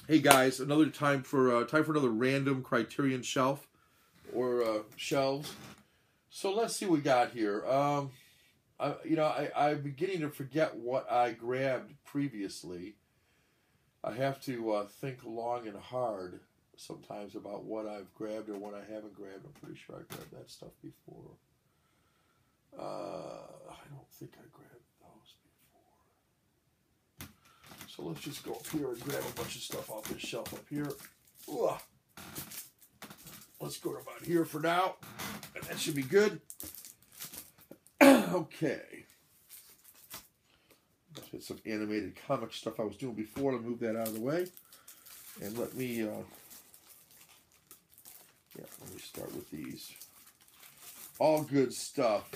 Hey guys, another time for another random Criterion shelf or shelves. So let's see what we got here. I'm beginning to forget what I grabbed previously. I have to think long and hard sometimes about what I've grabbed or what I haven't grabbed. I'm pretty sure I grabbed that stuff before. I don't think I grabbed those before. So let's just go up here and grab a bunch of stuff off this shelf up here. Ugh. Let's go to about here for now. And that should be good. Okay. Let's hit some animated comic stuff I was doing before to move that out of the way. And let me start with these. All good stuff.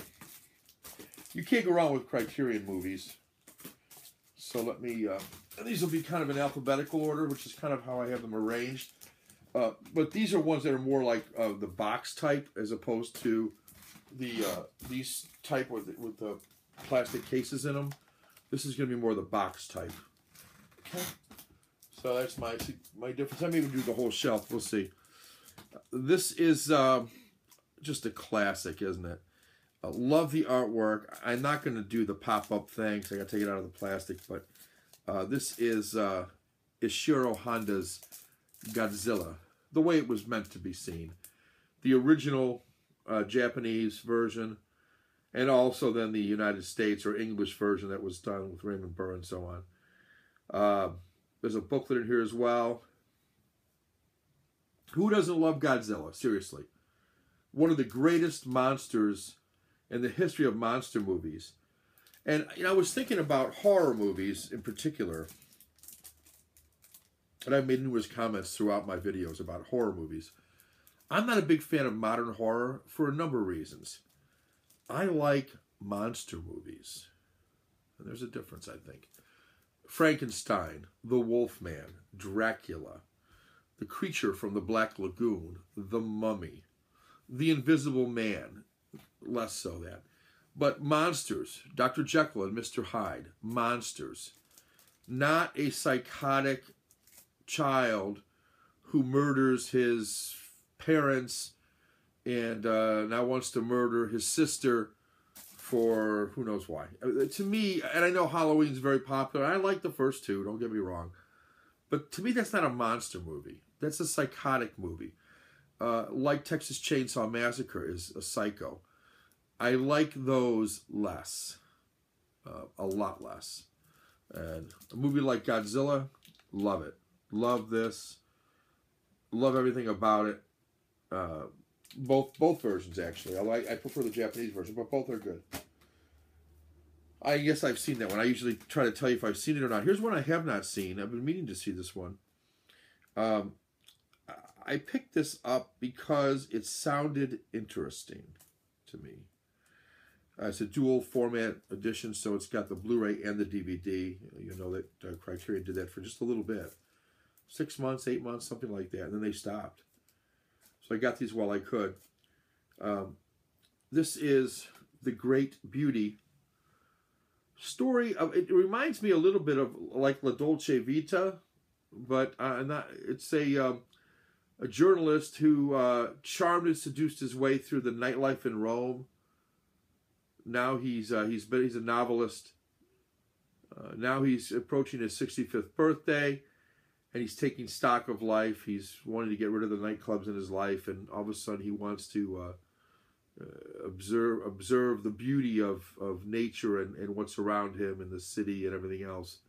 You can't go wrong with Criterion movies. So let me, and these will be kind of in alphabetical order, which is kind of how I have them arranged. But these are ones that are more like the box type as opposed to the these type with the plastic cases in them. This is going to be more the box type. Okay. So that's my difference. I may even do the whole shelf. We'll see. This is just a classic, isn't it? I love the artwork. I'm not going to do the pop-up thing because I got to take it out of the plastic. But this is Ishiro Honda's Godzilla, the way it was meant to be seen. The original Japanese version, and also then the United States or English version that was done with Raymond Burr and so on. There's a booklet in here as well. Who doesn't love Godzilla? Seriously. One of the greatest monsters in the history of monster movies. And I was thinking about horror movies in particular. And I've made numerous comments throughout my videos about horror movies. I'm not a big fan of modern horror for a number of reasons. I like monster movies. And there's a difference, I think. Frankenstein, The Wolfman, Dracula, The Creature from the Black Lagoon, The Mummy, The Invisible Man, less so that. But monsters, Dr. Jekyll and Mr. Hyde, monsters. Not a psychotic child who murders his parents and now wants to murder his sister for who knows why. To me, and I know Halloween's very popular. I like the first two, don't get me wrong. But to me, that's not a monster movie. That's a psychotic movie. Like Texas Chainsaw Massacre is a psycho. I like those less. A lot less. And a movie like Godzilla, love it. Love this. Love everything about it. Both versions, actually. I prefer the Japanese version, but both are good. I guess I've seen that one. I usually try to tell you if I've seen it or not. Here's one I have not seen. I've been meaning to see this one. I picked this up because it sounded interesting to me. It's a dual format edition, so it's got the Blu-ray and the DVD. You know that Criterion did that for just a little bit. 6 months, 8 months, something like that. And then they stopped. So I got these while I could. This is The Great Beauty story. It reminds me a little bit of like La Dolce Vita, but it's a journalist who charmed and seduced his way through the nightlife in Rome. Now he's a novelist. Now he's approaching his 65th birthday. And he's taking stock of life. He's wanting to get rid of the nightclubs in his life. And all of a sudden he wants to observe the beauty of nature and what's around him and the city and everything else.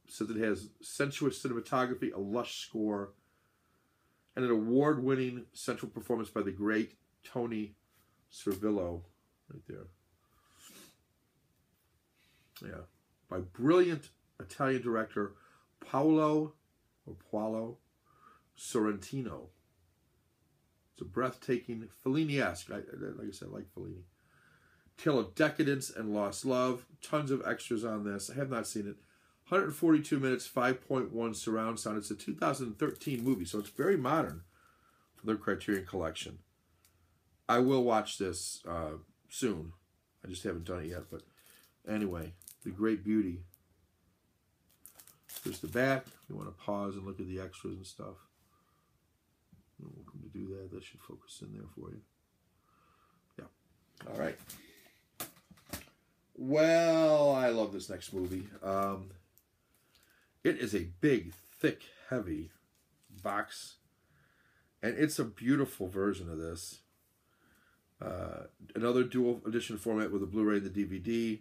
So it has sensuous cinematography, a lush score, and an award-winning central performance by the great Tony Servillo. Right there. Yeah. By brilliant Italian director Paolo Sorrentino. It's a breathtaking Fellini-esque, like I said, I like Fellini. Tale of decadence and lost love. Tons of extras on this. I have not seen it. 142 minutes, 5.1 surround sound. It's a 2013 movie, so it's very modern for their Criterion Collection. I will watch this soon. I just haven't done it yet, but anyway, The Great Beauty. There's the back. If you want to pause and look at the extras and stuff. You're welcome to do that. That should focus in there for you. Yeah. All right. Well, I love this next movie. It is a big, thick, heavy box. And it's a beautiful version of this. Another dual edition format with a Blu-ray and the DVD.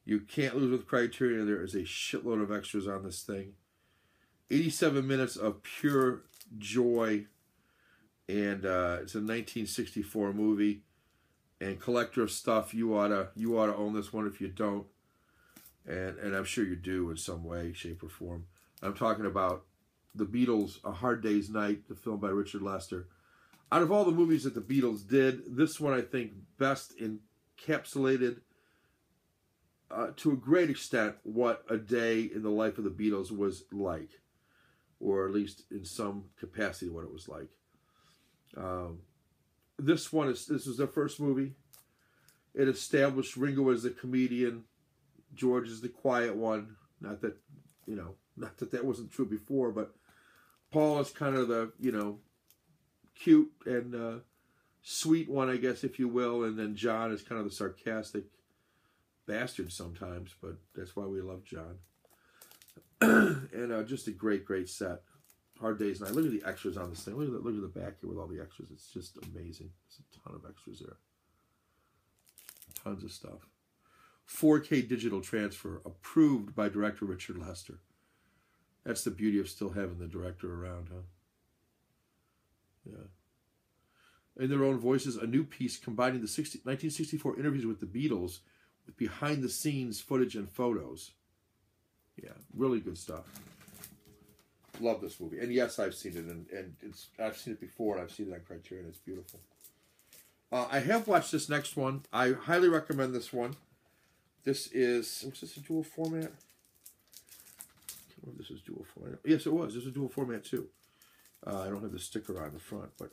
You can't lose with Criterion. There is a shitload of extras on this thing. 87 minutes of pure joy. And it's a 1964 movie. And collector of stuff, you ought to own this one if you don't. And I'm sure you do in some way, shape, or form. I'm talking about The Beatles, A Hard Day's Night, the film by Richard Lester. Out of all the movies that the Beatles did, this one I think best encapsulated to a great extent what a day in the life of the Beatles was like, or at least in some capacity what it was like. This was their first movie. It established Ringo as the comedian, George is the quiet one. Not that that wasn't true before, but Paul is kind of the, cute and sweet one, I guess, if you will. And then John is kind of the sarcastic bastard sometimes, but that's why we love John. And just a great, great set. Hard Day's Night. Look at the extras on this thing. Look at the back here with all the extras. It's just amazing. There's a ton of extras there. Tons of stuff. 4K digital transfer approved by director Richard Lester. That's the beauty of still having the director around, huh? Yeah. In their own voices, a new piece combining the 1964 interviews with the Beatles with behind-the-scenes footage and photos. Yeah, really good stuff. Love this movie. And yes, I've seen it, and I've seen it before, and I've seen it on Criterion. It's beautiful. I have watched this next one. I highly recommend this one. This is, was this a dual format? I can't remember if this is dual format. Yes, it was. This is a dual format, too. I don't have the sticker on the front, but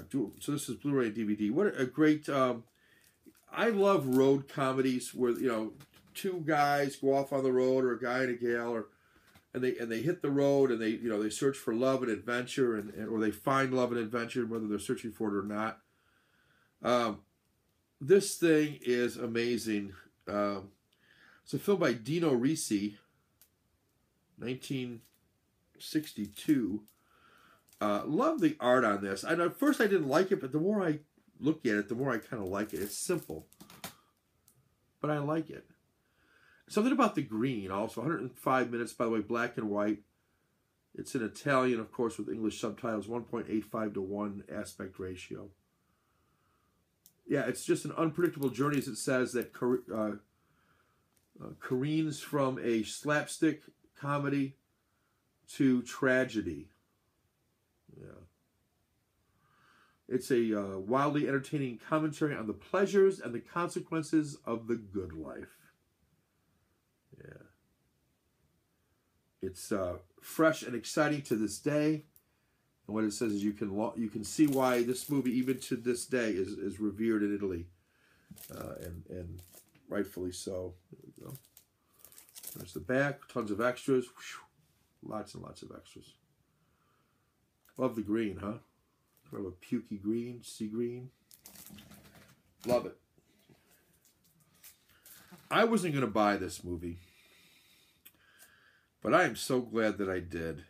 dual. So this is Blu-ray and DVD. What a great... I love road comedies where, two guys go off on the road, or a guy and a gal, and they hit the road, and they search for love and adventure, or they find love and adventure, whether they're searching for it or not. This thing is amazing. It's a film by Dino Risi, 1962. Love the art on this. And at first I didn't like it, but the more I look at it, the more I kind of like it. It's simple, but I like it. Something about the green also. 105 minutes, by the way, black and white. It's in Italian, of course, with English subtitles, 1.85 to 1 aspect ratio. Yeah, it's just an unpredictable journey, as it says, that careens from a slapstick comedy to tragedy. Yeah. It's a wildly entertaining commentary on the pleasures and the consequences of the good life. Yeah. It's fresh and exciting to this day. And what it says is you can see why this movie, even to this day, is revered in Italy, and rightfully so. There we go. There's the back, tons of extras, lots and lots of extras. Love the green, huh? Kind of a pukey green, sea green. Love it. I wasn't going to buy this movie, but I am so glad that I did.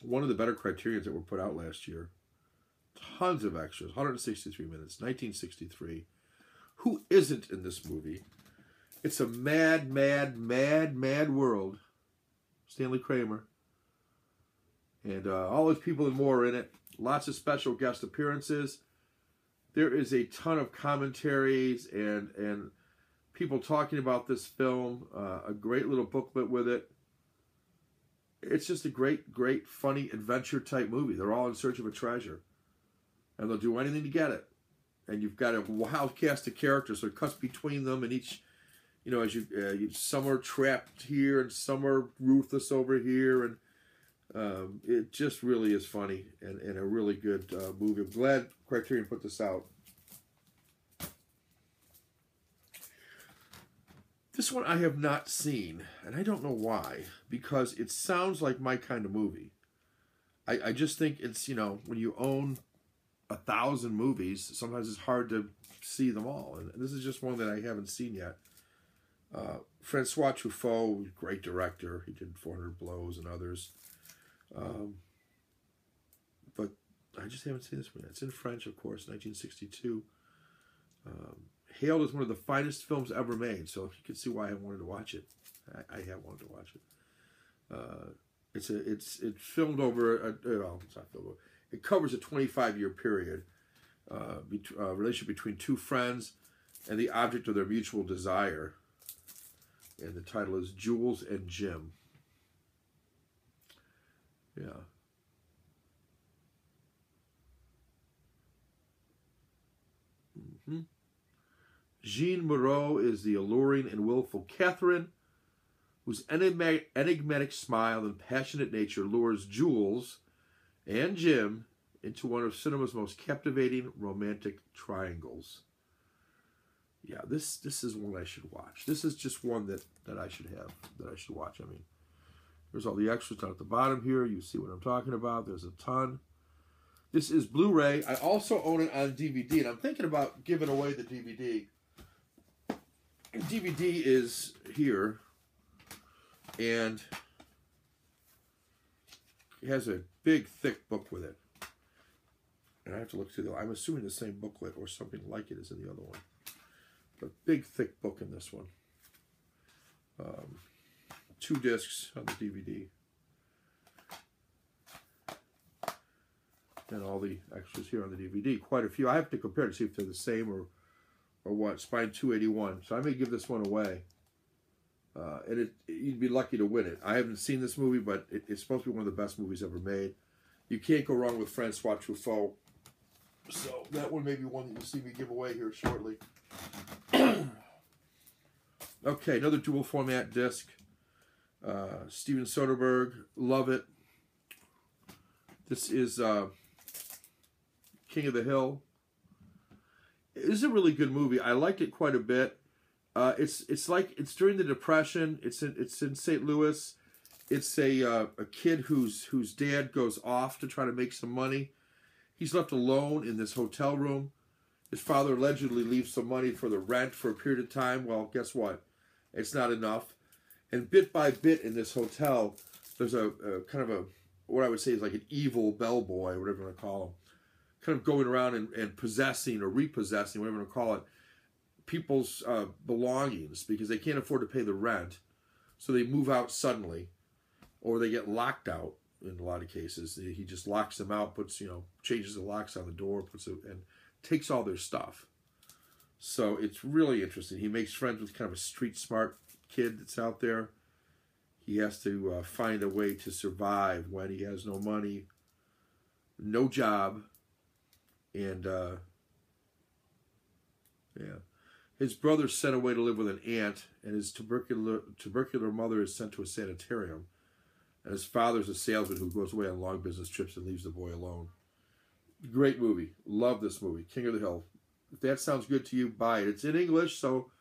One of the better Criterions that were put out last year. Tons of extras. 163 minutes. 1963. Who isn't in this movie? It's a mad, mad, mad, mad world. Stanley Kramer. And all those people and more are in it. Lots of special guest appearances. There is a ton of commentaries and people talking about this film. A great little booklet with it. It's just a great, great, funny adventure-type movie. They're all in search of a treasure. And they'll do anything to get it. And you've got a wild cast of characters, so it cuts between them, and each, as some are trapped here, and some are ruthless over here, and it just really is funny, and a really good movie. I'm glad Criterion put this out. This one I have not seen, and I don't know why, because it sounds like my kind of movie. I just think it's, you know, when you own 1,000 movies, sometimes it's hard to see them all. And this is just one that I haven't seen yet. Francois Truffaut, great director. He did 400 Blows and others. But I just haven't seen this one yet. It's in French, of course, 1962. Hailed as one of the finest films ever made, so you can see why I wanted to watch it. I have wanted to watch it. It's filmed over it's not filmed over. It covers a 25-year period, relationship between two friends and the object of their mutual desire. And the title is Jules and Jim. Yeah. Jean Moreau is the alluring and willful Catherine, whose enigmatic smile and passionate nature lures Jules and Jim into one of cinema's most captivating romantic triangles. Yeah, this is one I should watch. This is just one that I should have, that I should watch. I mean, there's all the extras down at the bottom here. You see what I'm talking about. There's a ton. This is Blu-ray. I also own it on DVD, and I'm thinking about giving away the DVD. DVD is here, and it has a big, thick book with it. And I have to look through I'm assuming the same booklet or something like it is in the other one. But big, thick book in this one. 2 discs on the DVD. And all the extras here on the DVD. Quite a few. I have to compare to see if they're the same or what. Spine 281. So I may give this one away. And you'd be lucky to win it. I haven't seen this movie, but it's supposed to be one of the best movies ever made. You can't go wrong with Francois Truffaut. So that one may be one that you'll see me give away here shortly. Okay, another dual format disc. Steven Soderbergh, love it. This is King of the Hill. It is a really good movie. I liked it quite a bit. It's during the Depression. It's in St. Louis. It's a kid whose dad goes off to try to make some money. He's left alone in this hotel room. His father allegedly leaves some money for the rent for a period of time. Well, guess what? It's not enough. And bit by bit in this hotel, there's a kind of what I would say is like an evil bellboy, whatever you want to call him, kind of going around and possessing or repossessing, whatever you want to call it, people's belongings because they can't afford to pay the rent. So they move out suddenly, or they get locked out in a lot of cases. He just locks them out, changes the locks on the door, and takes all their stuff. So it's really interesting. He makes friends with kind of a street smart kid that's out there. He has to find a way to survive when he has no money, no job, and his brother's sent away to live with an aunt, and his tubercular mother is sent to a sanitarium, and his father's a salesman who goes away on long business trips and leaves the boy alone. Great movie. Love this movie. King of the Hill. If that sounds good to you, buy it. It's in English, so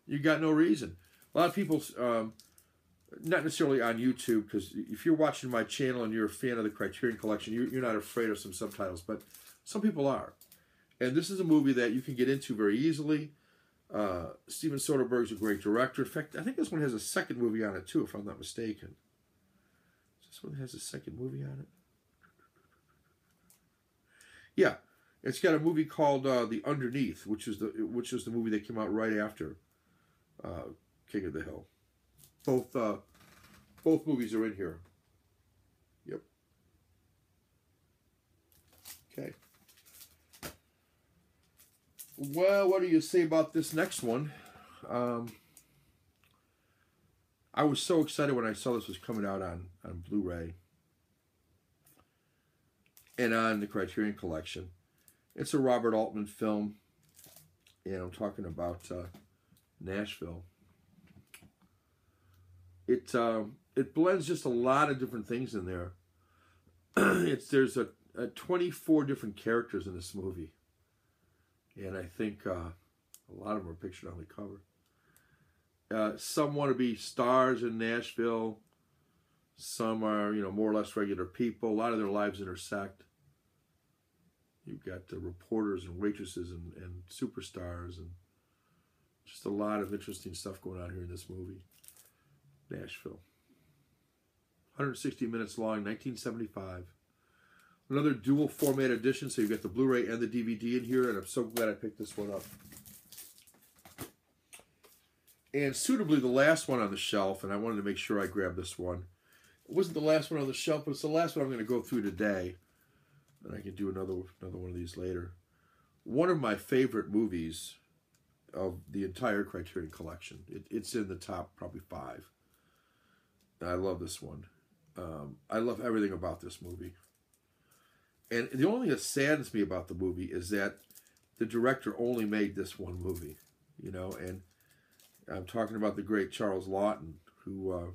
you got no reason. A lot of people, not necessarily on YouTube, because if you're watching my channel and you're a fan of the Criterion Collection, you're not afraid of some subtitles, but some people are. And this is a movie that you can get into very easily. Steven Soderbergh's a great director. In fact, I think this one has a second movie on it, too, if I'm not mistaken. This one has a second movie on it. Yeah, it's got a movie called The Underneath, which is the movie that came out right after King of the Hill. Both movies are in here. Yep. Okay. Well, what do you say about this next one? I was so excited when I saw this was coming out on Blu-ray and on the Criterion Collection. It's a Robert Altman film, and I'm talking about Nashville. It blends just a lot of different things in there. There's 24 different characters in this movie, and I think a lot of them are pictured on the cover. Some want to be stars in Nashville. Some are, more or less regular people. A lot of their lives intersect. You've got the reporters and waitresses and superstars, and just a lot of interesting stuff going on here in this movie. Nashville. 160 minutes long, 1975. Another dual format edition, so you've got the Blu-ray and the DVD in here, and I'm so glad I picked this one up. And suitably the last one on the shelf, and I wanted to make sure I grabbed this one. It wasn't the last one on the shelf, but it's the last one I'm going to go through today. And I can do another one of these later. One of my favorite movies of the entire Criterion Collection. It's in the top probably 5. And I love this one. I love everything about this movie. And the only thing that saddens me about the movie is that the director only made this one movie, and I'm talking about the great Charles Laughton, who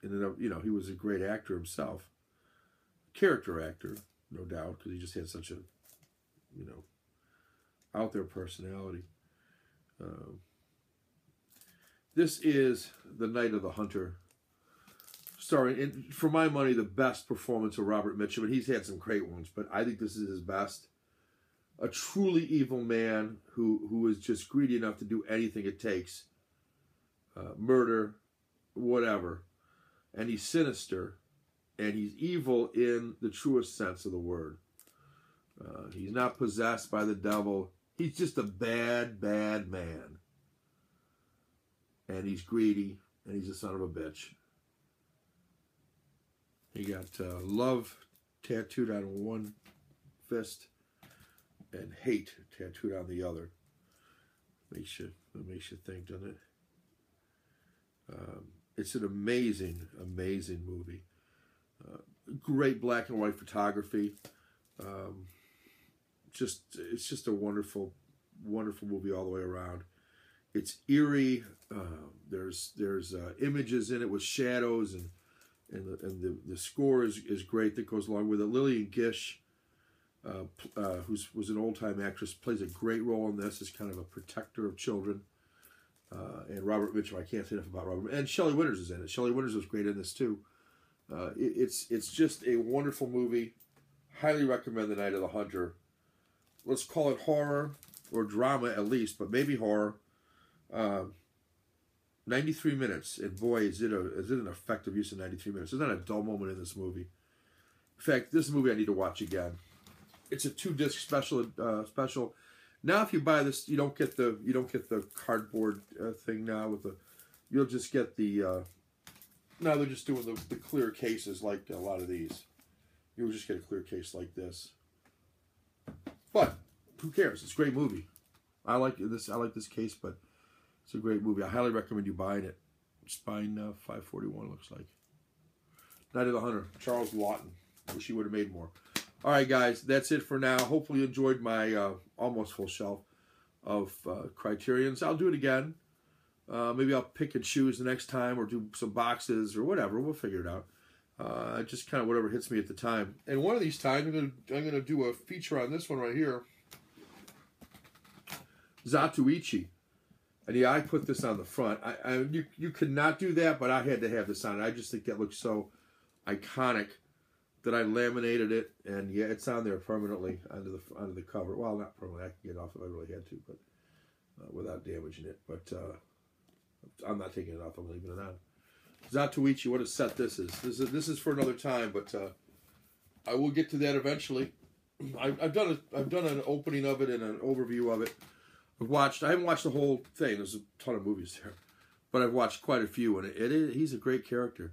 ended up, he was a great actor himself, character actor, no doubt, because he just had such a, out there personality. This is The Night of the Hunter, starring, and for my money, the best performance of Robert Mitchum, and he's had some great ones, but I think this is his best. A truly evil man who is just greedy enough to do anything it takes. Murder, whatever. And he's sinister, and he's evil in the truest sense of the word. He's not possessed by the devil. He's just a bad, bad man. And he's greedy, and he's a son of a bitch. He got love tattooed on one fist and hate tattooed on the other. It makes you think, doesn't it? It's an amazing, amazing movie. Great black and white photography. It's just a wonderful, wonderful movie all the way around. It's eerie. There's images in it with shadows, and the score is great that goes along with it. Lillian Gish, who's an old-time actress, plays a great role in this as kind of a protector of children. And Robert Mitchum, I can't say enough about Robert. And Shelley Winters is in it. Shelley Winters was great in this too. It's just a wonderful movie. Highly recommend The Night of the Hunter. Let's call it horror or drama at least, but maybe horror. 93 minutes, and boy, is it an effective use of 93 minutes. There's not a dull moment in this movie. In fact, this is a movie I need to watch again. It's a 2-disc special. Now, if you buy this, you don't get the cardboard thing now with the. You'll just get the. Now they're just doing the clear cases like a lot of these. You'll just get a clear case like this. But who cares? It's a great movie. I like this case, but it's a great movie. I highly recommend you buying it. Spine 541 looks like. Night of the Hunter, Charles Laughton. Wish he would have made more. All right, guys, that's it for now. Hopefully you enjoyed my almost full shelf of Criterions. I'll do it again. Maybe I'll pick and choose the next time, or do some boxes or whatever. We'll figure it out. Just kind of whatever hits me at the time. And one of these times, I'm gonna do a feature on this one right here. Zatoichi. And yeah, I put this on the front. You could not do that, but I had to have this on. I just think that looks so iconic that I laminated it, and yeah, it's on there permanently under the cover. Well, not permanently. I can get it off if I really had to, but without damaging it. But I'm not taking it off. I'm leaving it on. Zatoichi, what a set this is. This is for another time, but I will get to that eventually. I've done an opening of it and an overview of it. I haven't watched the whole thing. There's a ton of movies there, but I've watched quite a few, and he's a great character.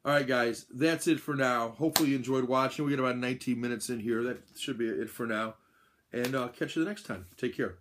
All right, guys, that's it for now. Hopefully you enjoyed watching. We got about 19 minutes in here. That should be it for now, and catch you the next time. Take care.